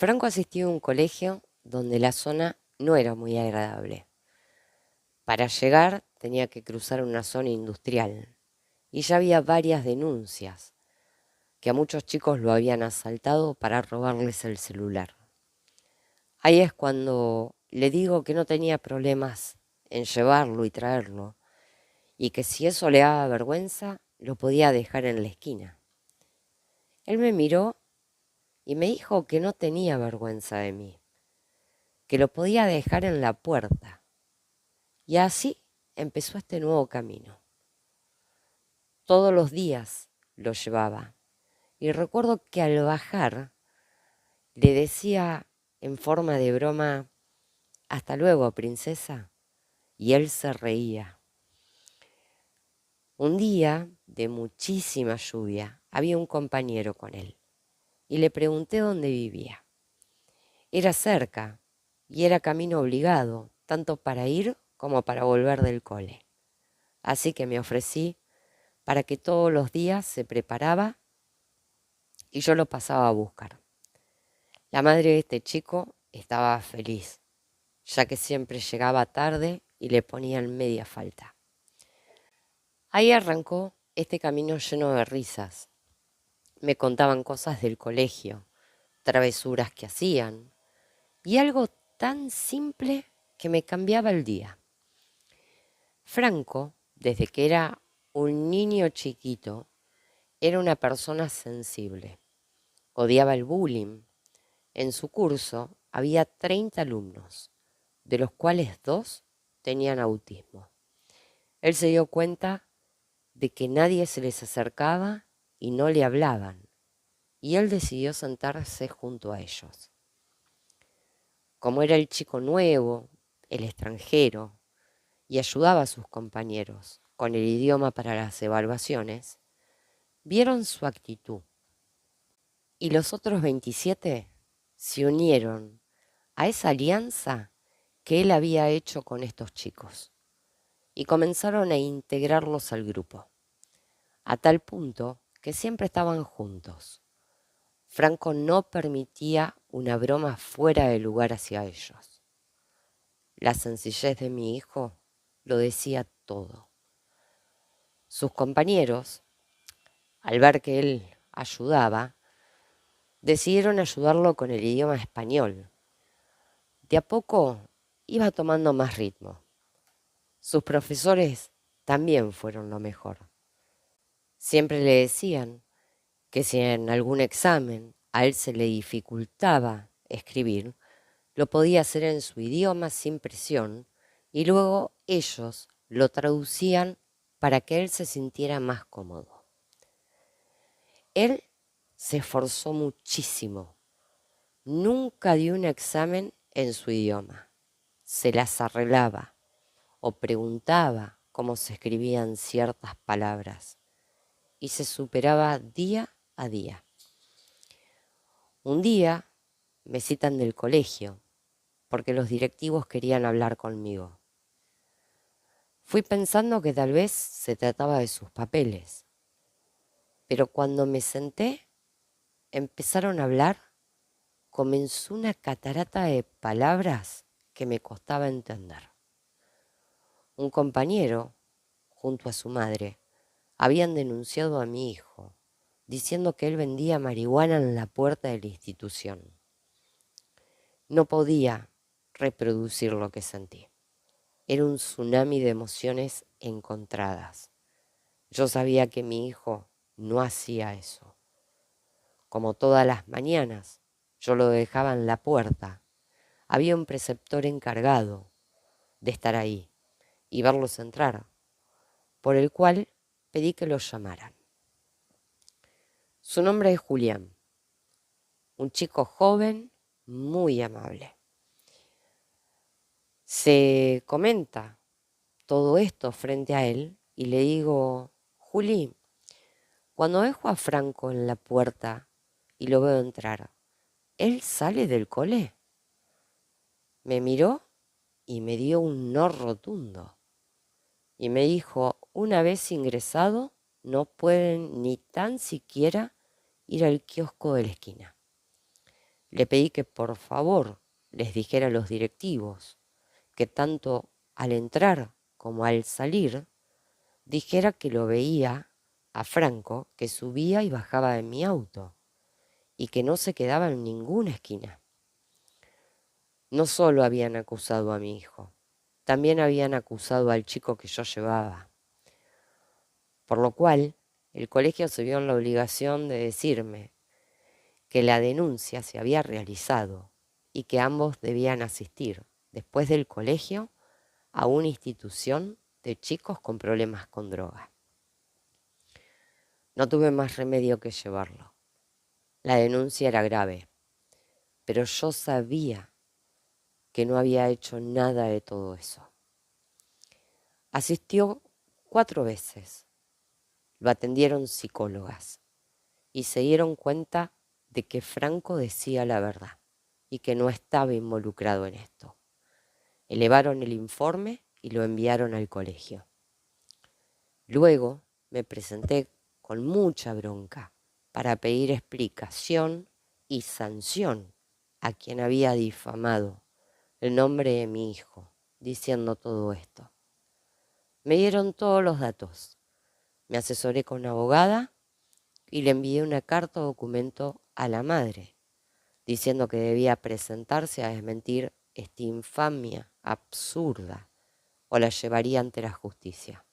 Franco asistía a un colegio donde la zona no era muy agradable. Para llegar tenía que cruzar una zona industrial y ya había varias denuncias que a muchos chicos lo habían asaltado para robarles el celular. Ahí es cuando le digo que no tenía problemas en llevarlo y traerlo y que si eso le daba vergüenza lo podía dejar en la esquina. Él me miró y me dijo que no tenía vergüenza de mí, que lo podía dejar en la puerta. Y así empezó este nuevo camino. Todos los días lo llevaba. Y recuerdo que al bajar le decía en forma de broma, hasta luego, princesa. Y él se reía. Un día de muchísima lluvia había un compañero con él y le pregunté dónde vivía. Era cerca y era camino obligado, tanto para ir como para volver del cole. Así que me ofrecí para que todos los días se preparaba y yo lo pasaba a buscar. La madre de este chico estaba feliz, ya que siempre llegaba tarde y le ponían media falta. Ahí arrancó este camino lleno de risas. Me contaban cosas del colegio, travesuras que hacían y algo tan simple que me cambiaba el día. Franco, desde que era un niño chiquito, era una persona sensible. Odiaba el bullying. En su curso había 30 alumnos, de los cuales 2 tenían autismo. Él se dio cuenta de que nadie se les acercaba y no le hablaban, y él decidió sentarse junto a ellos. Como era el chico nuevo, el extranjero, y ayudaba a sus compañeros con el idioma para las evaluaciones, vieron su actitud y los otros 27 se unieron a esa alianza que él había hecho con estos chicos y comenzaron a integrarlos al grupo, a tal punto que siempre estaban juntos. Franco no permitía una broma fuera de lugar hacia ellos. La sencillez de mi hijo lo decía todo. Sus compañeros, al ver que él ayudaba, decidieron ayudarlo con el idioma español. De a poco iba tomando más ritmo. Sus profesores también fueron lo mejor. Siempre le decían que si en algún examen a él se le dificultaba escribir, lo podía hacer en su idioma sin presión y luego ellos lo traducían para que él se sintiera más cómodo. Él se esforzó muchísimo. Nunca dio un examen en su idioma. Se las arreglaba o preguntaba cómo se escribían ciertas palabras y se superaba día a día. Un día me citan del colegio porque los directivos querían hablar conmigo. Fui pensando que tal vez se trataba de sus papeles, pero cuando me senté, empezaron a hablar, comenzó una catarata de palabras que me costaba entender. Un compañero, junto a su madre, habían denunciado a mi hijo, diciendo que él vendía marihuana en la puerta de la institución. No podía reproducir lo que sentí. Era un tsunami de emociones encontradas. Yo sabía que mi hijo no hacía eso. Como todas las mañanas, yo lo dejaba en la puerta. Había un preceptor encargado de estar ahí y verlos entrar, por el cual pedí que los llamaran. Su nombre es Julián, un chico joven, muy amable. Se comenta todo esto frente a él y le digo, Juli, cuando dejo a Franco en la puerta y lo veo entrar, ¿él sale del cole? Me miró y me dio un no rotundo y me dijo, una vez ingresado, no pueden ni tan siquiera ir al kiosco de la esquina. Le pedí que por favor les dijera a los directivos que tanto al entrar como al salir dijera que lo veía a Franco que subía y bajaba de mi auto y que no se quedaba en ninguna esquina. No solo habían acusado a mi hijo, también habían acusado al chico que yo llevaba, por lo cual el colegio se vio en la obligación de decirme que la denuncia se había realizado y que ambos debían asistir después del colegio a una institución de chicos con problemas con droga. No tuve más remedio que llevarlo. La denuncia era grave, pero yo sabía que no había hecho nada de todo eso. Asistió 4 veces, lo atendieron psicólogas y se dieron cuenta de que Franco decía la verdad y que no estaba involucrado en esto. Elevaron el informe y lo enviaron al colegio. Luego me presenté con mucha bronca para pedir explicación y sanción a quien había difamado el nombre de mi hijo, diciendo todo esto. Me dieron todos los datos. Me asesoré con una abogada y le envié una carta o documento a la madre, diciendo que debía presentarse a desmentir esta infamia absurda o la llevaría ante la justicia.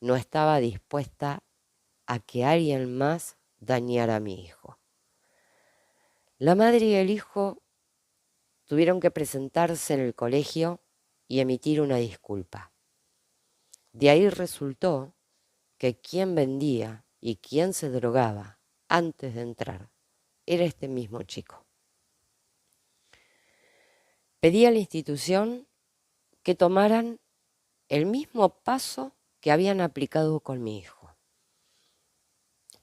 No estaba dispuesta a que alguien más dañara a mi hijo. La madre y el hijo tuvieron que presentarse en el colegio y emitir una disculpa. De ahí resultó que quien vendía y quien se drogaba antes de entrar era este mismo chico. Pedí a la institución que tomaran el mismo paso que habían aplicado con mi hijo,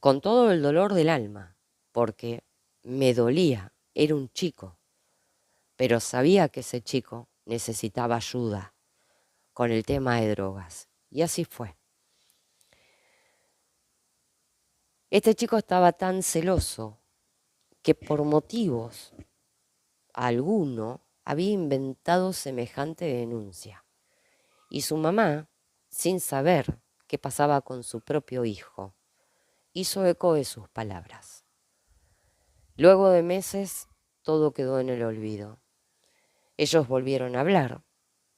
con todo el dolor del alma, porque me dolía, era un chico, pero sabía que ese chico necesitaba ayuda con el tema de drogas, y así fue. Este chico estaba tan celoso que por motivos alguno había inventado semejante denuncia. Y su mamá, sin saber qué pasaba con su propio hijo, hizo eco de sus palabras. Luego de meses, todo quedó en el olvido. Ellos volvieron a hablar,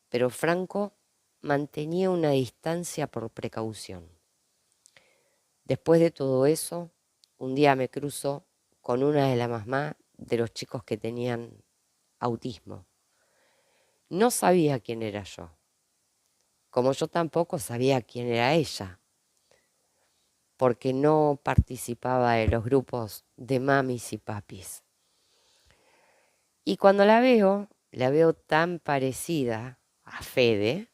pero Franco mantenía una distancia por precaución. Después de todo eso, un día me cruzo con una de las mamás de los chicos que tenían autismo. No sabía quién era yo, como yo tampoco sabía quién era ella, porque no participaba de los grupos de mamis y papis. Y cuando la veo tan parecida a Fede,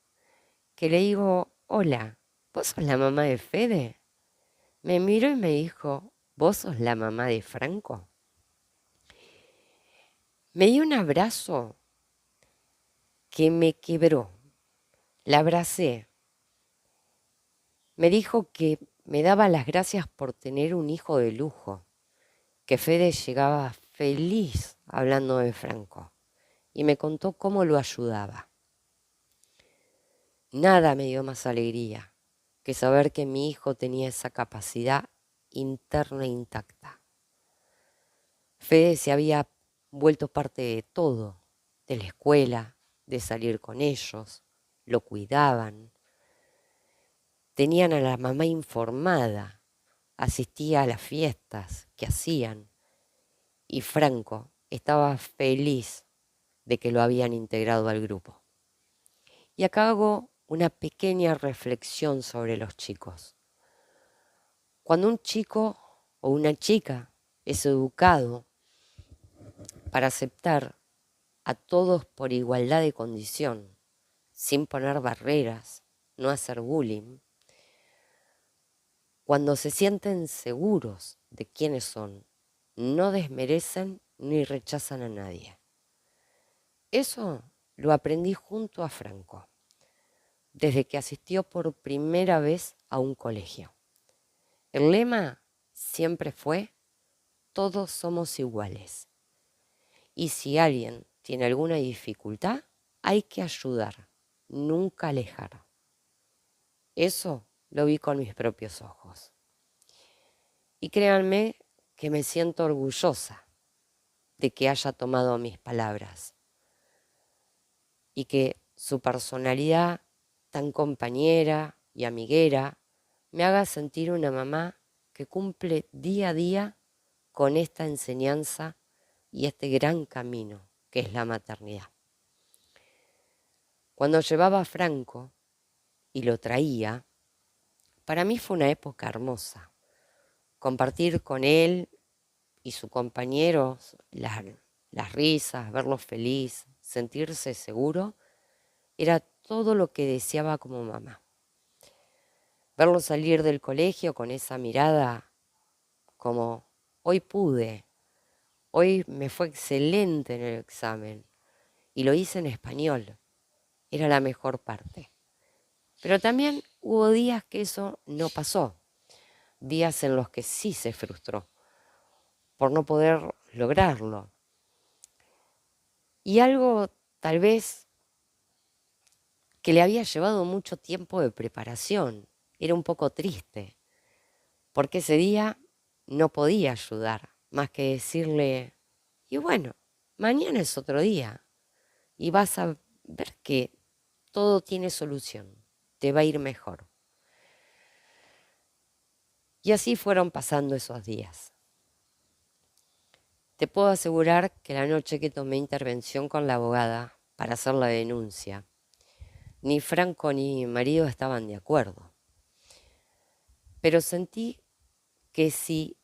que le digo, hola, ¿vos sos la mamá de Fede? Me miró y me dijo, ¿vos sos la mamá de Franco? Me dio un abrazo que me quebró. La abracé. Me dijo que me daba las gracias por tener un hijo de lujo, que Fede llegaba feliz hablando de Franco y me contó cómo lo ayudaba. Nada me dio más alegría que saber que mi hijo tenía esa capacidad interna intacta. Fede se había vuelto parte de todo, de la escuela, de salir con ellos, lo cuidaban. Tenían a la mamá informada, asistía a las fiestas que hacían y Franco estaba feliz de que lo habían integrado al grupo. Y acá hago una pequeña reflexión sobre los chicos. Cuando un chico o una chica es educado para aceptar a todos por igualdad de condición, sin poner barreras, no hacer bullying, cuando se sienten seguros de quiénes son, no desmerecen ni rechazan a nadie. Eso lo aprendí junto a Franco, desde que asistió por primera vez a un colegio. El lema siempre fue, todos somos iguales. Y si alguien tiene alguna dificultad, hay que ayudar, nunca alejar. Eso lo vi con mis propios ojos. Y créanme que me siento orgullosa de que haya tomado mis palabras y que su personalidad tan compañera y amiguera me haga sentir una mamá que cumple día a día con esta enseñanza y este gran camino que es la maternidad. Cuando llevaba a Franco y lo traía, para mí fue una época hermosa. Compartir con él y sus compañeros las risas, verlo feliz, sentirse seguro, era todo lo que deseaba como mamá. Verlo salir del colegio con esa mirada como hoy pude, hoy me fue excelente en el examen y lo hice en español, era la mejor parte. Pero también hubo días que eso no pasó, días en los que sí se frustró por no poder lograrlo. Y algo tal vez que le había llevado mucho tiempo de preparación. Era un poco triste, porque ese día no podía ayudar, más que decirle, y bueno, mañana es otro día, y vas a ver que todo tiene solución, te va a ir mejor. Y así fueron pasando esos días. Te puedo asegurar que la noche que tomé intervención con la abogada para hacer la denuncia, ni Franco ni mi marido estaban de acuerdo. Pero sentí que si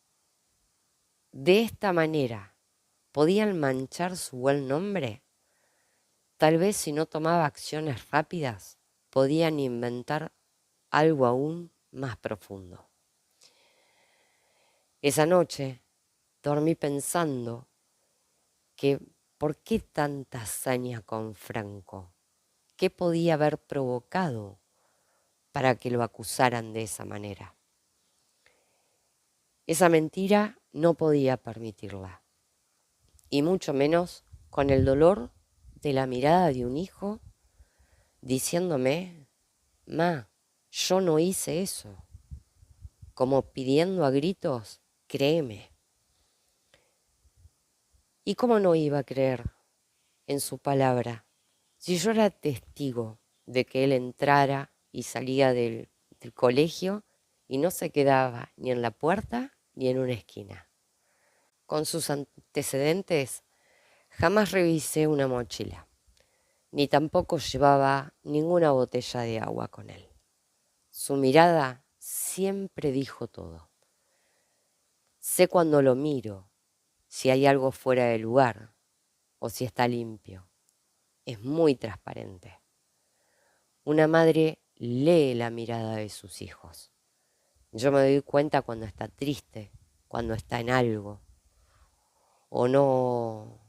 de esta manera podían manchar su buen nombre, tal vez si no tomaba acciones rápidas, podían inventar algo aún más profundo. Esa noche dormí pensando que ¿por qué tanta hazaña con Franco? ¿Qué podía haber provocado para que lo acusaran de esa manera? Esa mentira no podía permitirla, y mucho menos con el dolor de la mirada de un hijo diciéndome, ma, yo no hice eso, como pidiendo a gritos, créeme. ¿Y cómo no iba a creer en su palabra si yo era testigo de que él entrara y salía del colegio y no se quedaba ni en la puerta ni en una esquina? Con sus antecedentes, jamás revisé una mochila, ni tampoco llevaba ninguna botella de agua con él. Su mirada siempre dijo todo. Sé cuando lo miro, si hay algo fuera de lugar o si está limpio. Es muy transparente. Una madre lee la mirada de sus hijos. Yo me doy cuenta cuando está triste, cuando está en algo, o no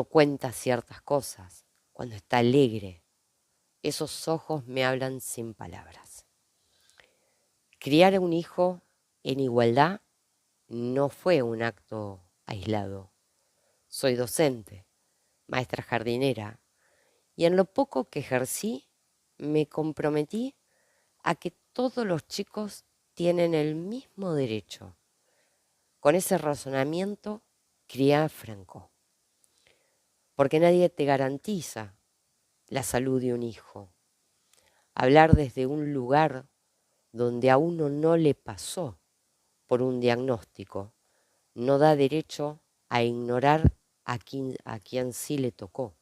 cuenta ciertas cosas, cuando está alegre. Esos ojos me hablan sin palabras. Criar a un hijo en igualdad no fue un acto aislado. Soy docente, maestra jardinera, y en lo poco que ejercí me comprometí a que todos los chicos tienen el mismo derecho. Con ese razonamiento crié a Franco, porque nadie te garantiza la salud de un hijo. Hablar desde un lugar donde a uno no le pasó por un diagnóstico no da derecho a ignorar a quien sí le tocó.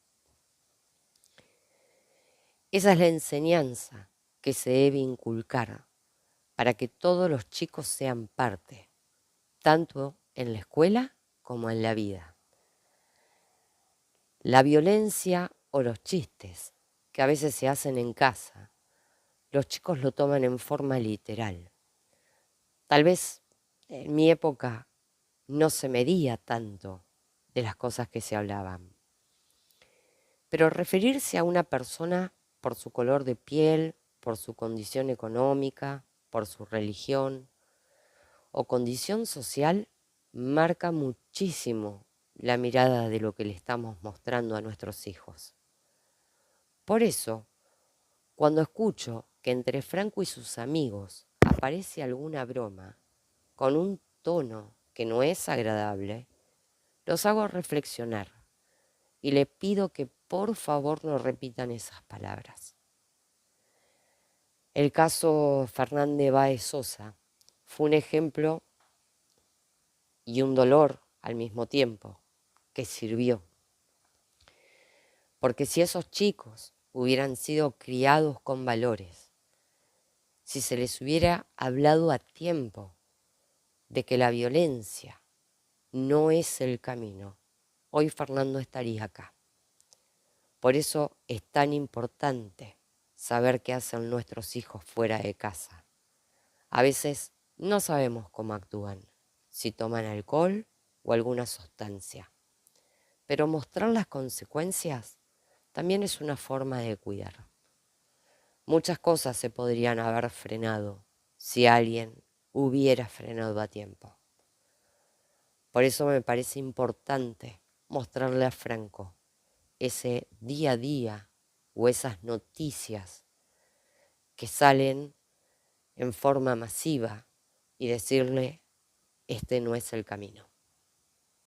Esa es la enseñanza que se debe inculcar para que todos los chicos sean parte, tanto en la escuela como en la vida. La violencia o los chistes que a veces se hacen en casa, los chicos lo toman en forma literal. Tal vez en mi época no se medía tanto de las cosas que se hablaban. Pero referirse a una persona por su color de piel, por su condición económica, por su religión o condición social, marca muchísimo la mirada de lo que le estamos mostrando a nuestros hijos. Por eso, cuando escucho que entre Franco y sus amigos aparece alguna broma con un tono que no es agradable, los hago reflexionar y le pido que por favor no repitan esas palabras. El caso Fernández Báez Sosa fue un ejemplo y un dolor al mismo tiempo que sirvió. Porque si esos chicos hubieran sido criados con valores, si se les hubiera hablado a tiempo de que la violencia no es el camino, hoy Fernando estaría acá. Por eso es tan importante saber qué hacen nuestros hijos fuera de casa. A veces no sabemos cómo actúan, si toman alcohol o alguna sustancia. Pero mostrar las consecuencias también es una forma de cuidar. Muchas cosas se podrían haber frenado si alguien hubiera frenado a tiempo. Por eso me parece importante mostrarle a Franco ese día a día o esas noticias que salen en forma masiva y decirle, este no es el camino.